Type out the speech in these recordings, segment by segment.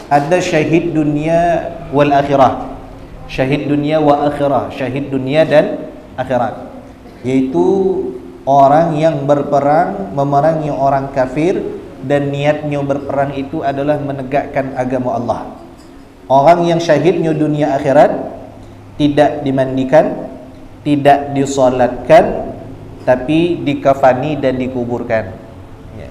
ada syahid dunia wal akhirah. Syahid dunia wa akhirah, syahid dunia dan akhirat, yaitu orang yang berperang memerangi orang kafir dan niatnya berperang itu adalah menegakkan agama Allah. Orang yang syahidnya dunia akhirat tidak dimandikan, tidak disolatkan, tapi dikafani dan dikuburkan. Ya.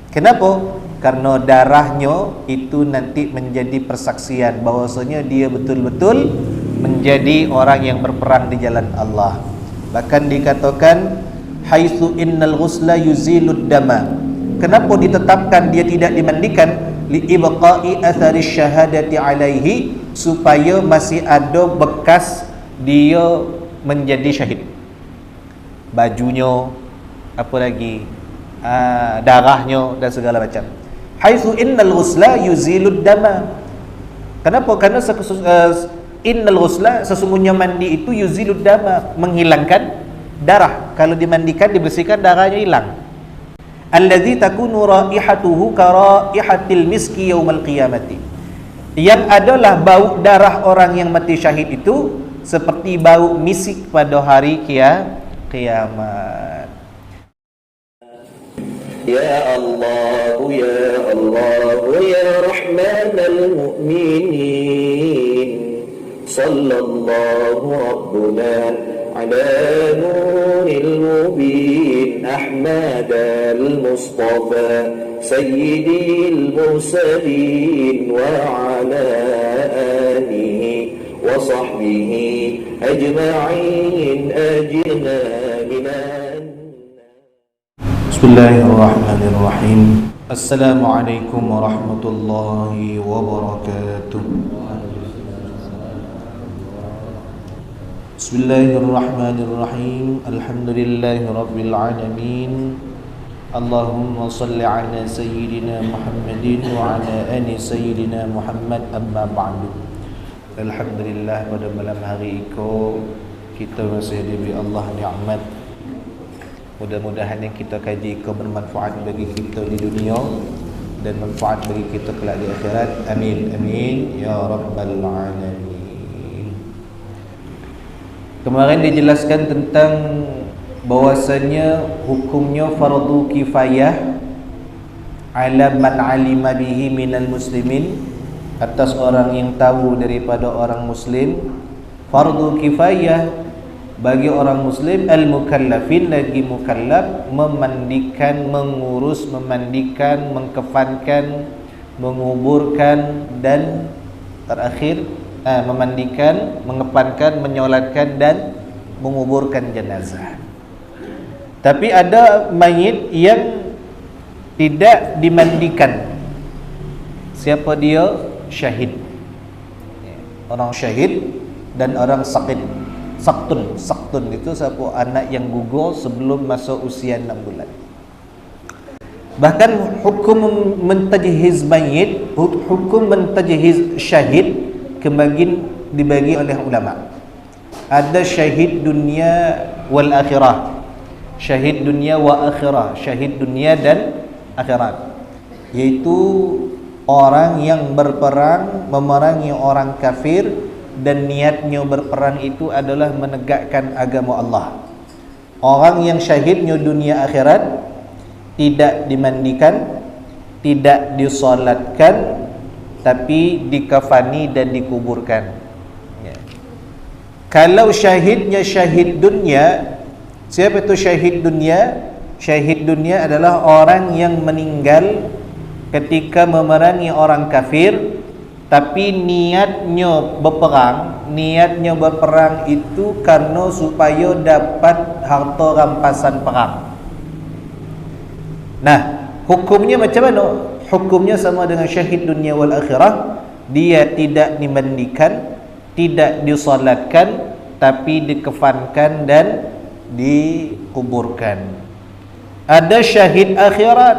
Kenapa? Karena darahnya itu nanti menjadi persaksian bahwasanya dia betul-betul menjadi orang yang berperang di jalan Allah. Bahkan dikatakan haitsu innal ghusla yuzilud dama. Kenapa ditetapkan dia tidak dimandikan? Li ibqa'i athari syahadati alaihi, supaya masih ada bekas dia menjadi syahid. Bajunya, apa lagi, darahnya dan segala macam. Haitsu innal ghusla yuzilud dama. Kenapa? Karena innal ghusla, sesungguhnya mandi itu yuzilud dama, menghilangkan darah. Kalau dimandikan, dibersihkan, darahnya hilang. Allazi takunu raihatuhu ka raihatil miski yaumal qiyamati. Yang adalah bau darah orang yang mati syahid itu seperti bau misik pada hari kiamat. Ya Allah, ya Allah, ya Rahmanal Mu'minin, sallallahu Rabbuna ala nuril mubin, Ahmad al-Mustafa, Sayyidil Mursalin, wa ala alihi wa sahbihi ajma'in, ajina minan. Bismillahirrahmanirrahim. Assalamualaikum warahmatullahi wabarakatuh. Bismillahirrahmanirrahim. Alhamdulillahi rabbil alamin. Allahumma salli ala sayyidina Muhammadin wa ala ali sayyidina Muhammad, amma ba'du. Alhamdulillah, pada malam hari itu kita masih diberi Allah nikmat. Mudah-mudahan yang kita kaji itu bermanfaat bagi kita di dunia dan manfaat bagi kita kelak di akhirat. Amin amin ya rabbal alamin. Kemarin dijelaskan tentang bahwasanya hukumnya fardu kifayah ala man alima bihi minal muslimin, atas orang yang tahu daripada orang muslim. Fardu kifayah bagi orang muslim al-mukallafin, lagi mukallaf, memandikan, mengurus, memandikan, mengkefankan, menguburkan, dan terakhir memandikan, mengepankan, menyolatkan dan menguburkan jenazah. Tapi ada mayit yang tidak dimandikan. Siapa dia? Syahid. Orang syahid dan orang sakit. Saktun itu siapa? Anak yang gugur sebelum masuk usia 6 bulan. Bahkan hukum mentajhiz mayit, hukum mentajhiz syahid dibagi oleh ulama. Ada syahid dunia wal akhirah, syahid dunia wa akhirah, syahid dunia dan akhirat, yaitu orang yang berperang memerangi orang kafir dan niatnya berperang itu adalah menegakkan agama Allah. Orang yang syahidnya dunia akhirat tidak dimandikan, tidak disolatkan, tapi dikafani dan dikuburkan. Ya. Kalau syahidnya syahid dunia, siapa itu syahid dunia? Syahid dunia adalah orang yang meninggal ketika memerangi orang kafir, tapi niatnya berperang itu karena supaya dapat harta rampasan perang. Nah, hukumnya macam mana? Hukumnya sama dengan syahid dunia wal akhirah. Dia tidak dimandikan, tidak disolatkan, tapi dikefankan dan dikuburkan. Ada syahid akhirat.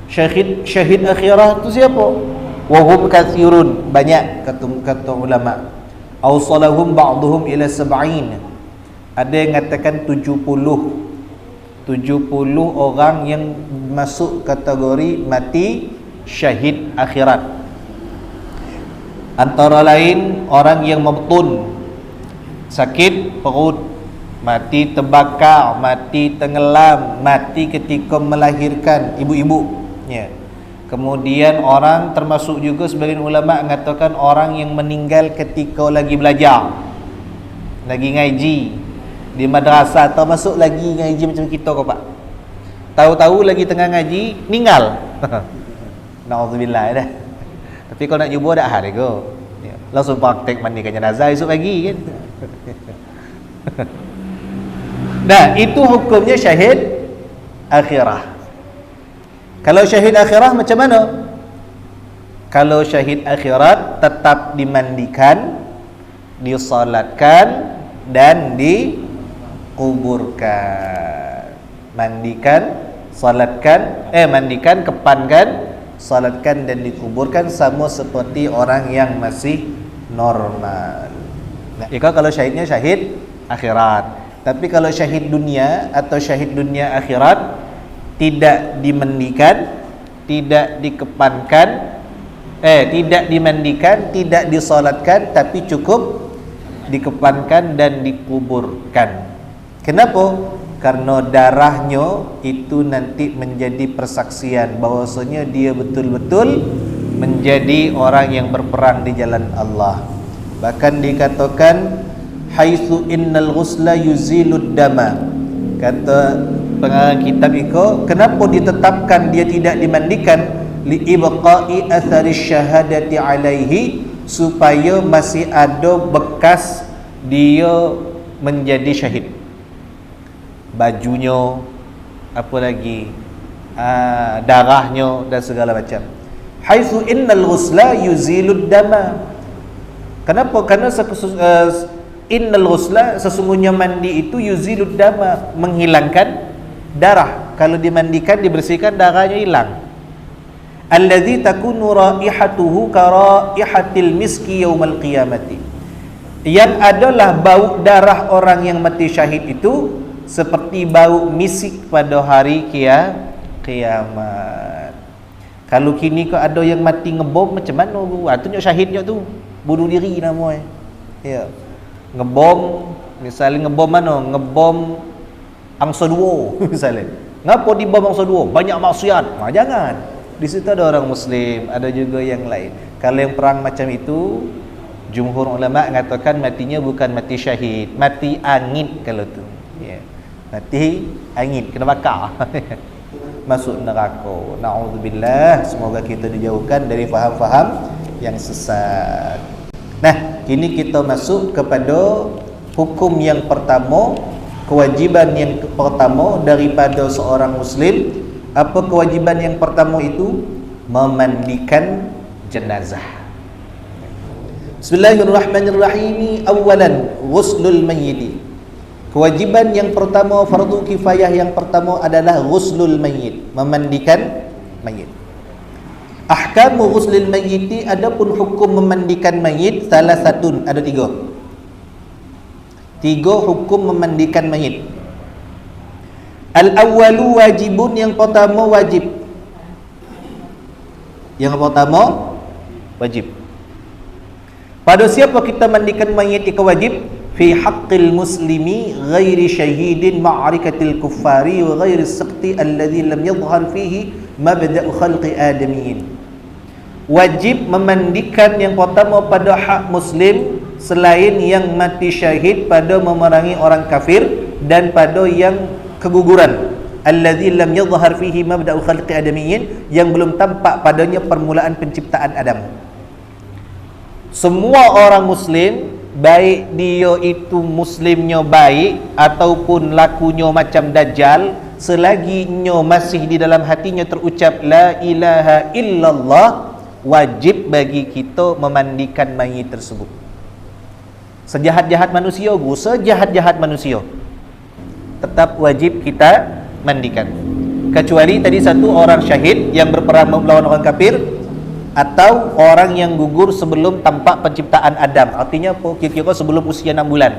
Syahid akhirat itu siapa? Wahum kathirun, banyak kata ulama. Awsalahum ba'duhum ila sab'in. Ada yang mengatakan 70 orang yang masuk kategori mati syahid akhirat. Antara lain orang yang mabtun, sakit perut, mati terbakar, mati tenggelam, mati ketika melahirkan ibu-ibu, ya. Kemudian orang, termasuk juga sebagian ulama mengatakan orang yang meninggal ketika lagi belajar, lagi ngaji di madrasah, atau masuk lagi ngaji macam kita kau pak, tahu-tahu lagi tengah ngaji meninggal. Nauzubillah dah. Tapi kalau nak jumpa dah hari go, ya. Langsung praktek mandikan jenazah esok pagi kan. Nah, itu hukumnya syahid akhirah. Kalau syahid akhirah macam mana? Kalau syahid akhirat tetap dimandikan, disolatkan, dan dikuburkan. Mandikan, kepankan, salatkan dan dikuburkan, sama seperti orang yang masih normal. Nah, itu kalau syahidnya syahid akhirat. Tapi kalau syahid dunia atau syahid dunia akhirat, tidak dimandikan, tidak dikepankan, tidak dimandikan, tidak disalatkan, tapi cukup dikepankan dan dikuburkan. Kenapa? Karena darahnya itu nanti menjadi persaksian bahwasanya dia betul-betul menjadi orang yang berperang di jalan Allah. Bahkan dikatakan haitsu innal ghusla yuzilud dama. Kata pengarang kitab itu, kenapa ditetapkan dia tidak dimandikan? Li ibqa'i athari syahadati alaihi, supaya masih ada bekas dia menjadi syahid. Bajunya, apa lagi, darahnya dan segala macam. Haitsu innal ghusla yuzilud dama. Kenapa? Karena innal ghusla, sesungguhnya mandi itu yuzilud dama, menghilangkan darah. Kalau dimandikan, dibersihkan, darahnya hilang. Allazi takunu raihatuhu ka raihatil miski yaumal qiyamati, yang adalah bau darah orang yang mati syahid itu seperti bau misik pada hari kiamat. Kalau kini kau ada yang mati ngebom, macam mana bu? Tunjuk syahidnya tu bunuh diri namanya. Ya. Ngebom, misalnya ngebom mana? Ngebom Angsa 2 misalnya. Ngapa dibom Angsa 2? Banyak maksiat. Jangan. Di situ ada orang muslim, ada juga yang lain. Kalau yang perang macam itu, jumhur ulama mengatakan matinya bukan mati syahid, mati angin kalau tu. Ya. Mati angin, kena bakar. Masuk neraka. Na'udzubillah. Semoga kita dijauhkan dari faham-faham yang sesat. Nah, kini kita masuk kepada hukum yang pertama, kewajiban yang pertama daripada seorang muslim. Apa kewajiban yang pertama itu? Memandikan jenazah. Bismillahirrahmanirrahim. Awalan, ghuslul mayyit. Kewajiban yang pertama, fardu kifayah yang pertama adalah ghuslul mayyit, memandikan mayit. Ahkamu ghuslil mayyiti, adapun hukum memandikan mayit, salah satu, ada tiga hukum memandikan mayit. Al-awwalu wajibun, yang pertama wajib. Pada siapa kita mandikan mayit itu wajib? Fi haqqil muslimi ghairi syahidin ma'arikatil kuffari wa ghairi saqti alladhi lam yadhhar fihi mabda'u khalqi adamiyyin. Wajib memandikan yang pertama pada hak muslim selain yang mati syahid pada memerangi orang kafir dan pada yang keguguran. Alladzi lam yadhhar fihi mabda'u khalqi adamiyyin, yang belum tampak padanya permulaan penciptaan Adam. Semua orang muslim, baik dia itu muslimnya baik ataupun lakunya macam dajjal, selagi nya masih di dalam hatinya terucap la ilaha illallah, wajib bagi kita memandikan mayit tersebut. Sejahat-jahat manusia, tetap wajib kita mandikan. Kecuali tadi satu, orang syahid yang berperang melawan orang kafir, atau orang yang gugur sebelum tampak penciptaan Adam. Artinya apa? Kira-kira sebelum usia 6 bulan.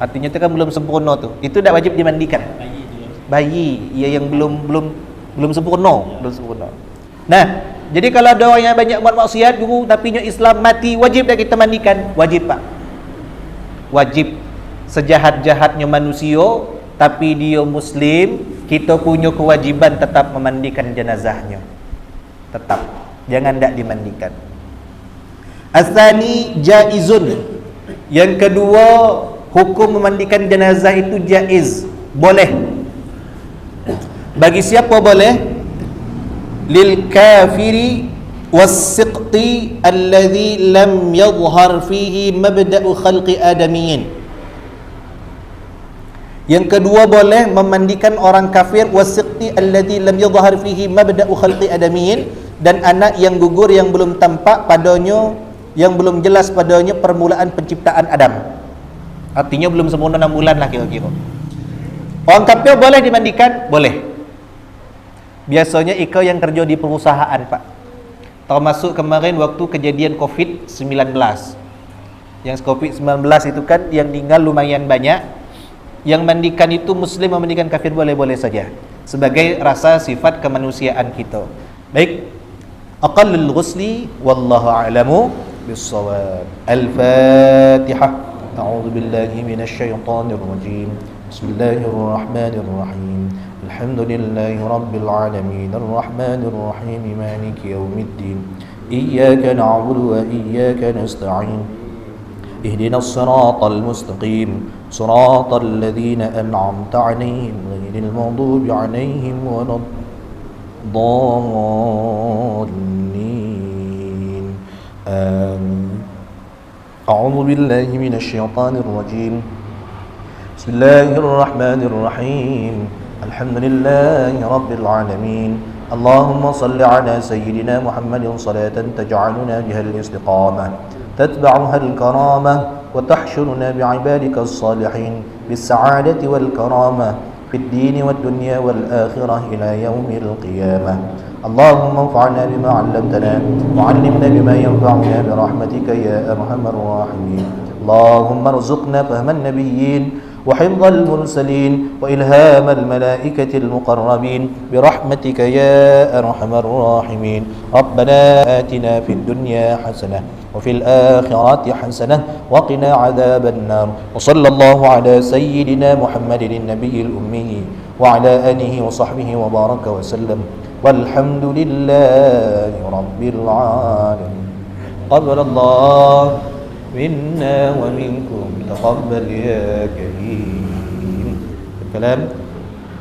Artinya itu kan belum sempurna tu. Itu tak wajib dimandikan. Bayi yang belum sempurna. Nah, jadi kalau ada orang yang banyak buat maksiat guru tapi nya Islam mati, wajib dah kita mandikan? Wajib Pak. Wajib. Sejahat-jahatnya manusia tapi dia Muslim, kita punya kewajiban tetap memandikan jenazahnya. Tetap. Jangan tak dimandikan. Asani jaizun. Yang kedua, hukum memandikan jenazah itu jaiz, boleh. Bagi siapa boleh? Lil kafiri was-siqti alladhi lam yadhhar fihi mabda'u khalqi adamiyyin. Yang kedua boleh memandikan orang kafir was-siqti alladhi lam yadhhar fihi mabda'u khalqi adamiyyin, dan anak yang gugur yang belum tampak padanya, yang belum jelas padanya permulaan penciptaan Adam. Artinya belum sempurna 6 bulan lah kira-kira. Orang kafir boleh dimandikan? Boleh. Biasanya ika yang kerja di perusahaan Pak. Termasuk kemarin waktu kejadian COVID-19. Yang COVID-19 itu kan yang tinggal lumayan banyak. Yang mandikan itu Muslim, memandikan kafir boleh-boleh saja, sebagai rasa sifat kemanusiaan kita. Baik. Aqallul ghusli wallahu a'lamu bis-shawab. Al-Fatihah. A'udzu billahi minasy syaithanir rajim. Bismillahirrahmanirrahim. Alhamdulillahi rabbil alamin arrahmanir rahim maliki yaumiddin. Iyyaka na'budu wa iyyaka nasta'in. اهدنا الصراط المستقيم صراط الذين أنعمت عليهم غير المغضوب عليهم ولا الضالين آمين. أعوذ بالله من الشيطان الرجيم. بسم الله الرحمن الرحيم. الحمد لله رب العالمين. اللهم صل على سيدنا محمد صلاة تجعلنا بها الاستقامة تتبعها الكرامة وتحشرنا بعبادك الصالحين بالسعادة والكرامة في الدين والدنيا والآخرة إلى يوم القيامة. اللهم انفعنا بما علمتنا وعلمنا بما ينفعنا برحمتك يا أرحم الراحمين. اللهم ارزقنا فهم النبيين وحفظ المرسلين وإلهام الملائكة المقربين برحمتك يا أرحم الراحمين. ربنا آتنا في الدنيا حسنة وفي الآخرة حسنة وقنا عذاب النار. وصلى الله على سيدنا محمد النبي الأمي وعلى آله وصحبه وبارك وسلم والحمد لله رب العالمين. قبل الله منا ومنكم تقبل يا كريم. الكلام.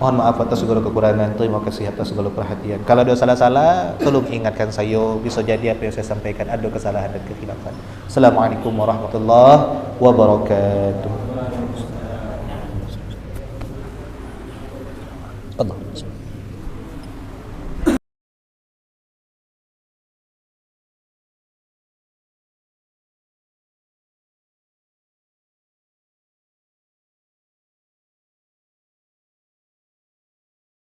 Mohon maaf atas segala kekurangan, terima kasih atas segala perhatian. Kalau ada salah-salah, tolong ingatkan saya. Bisa jadi apa yang saya sampaikan ada kesalahan dan kekhilafan. Assalamualaikum warahmatullahi wabarakatuh. Allah.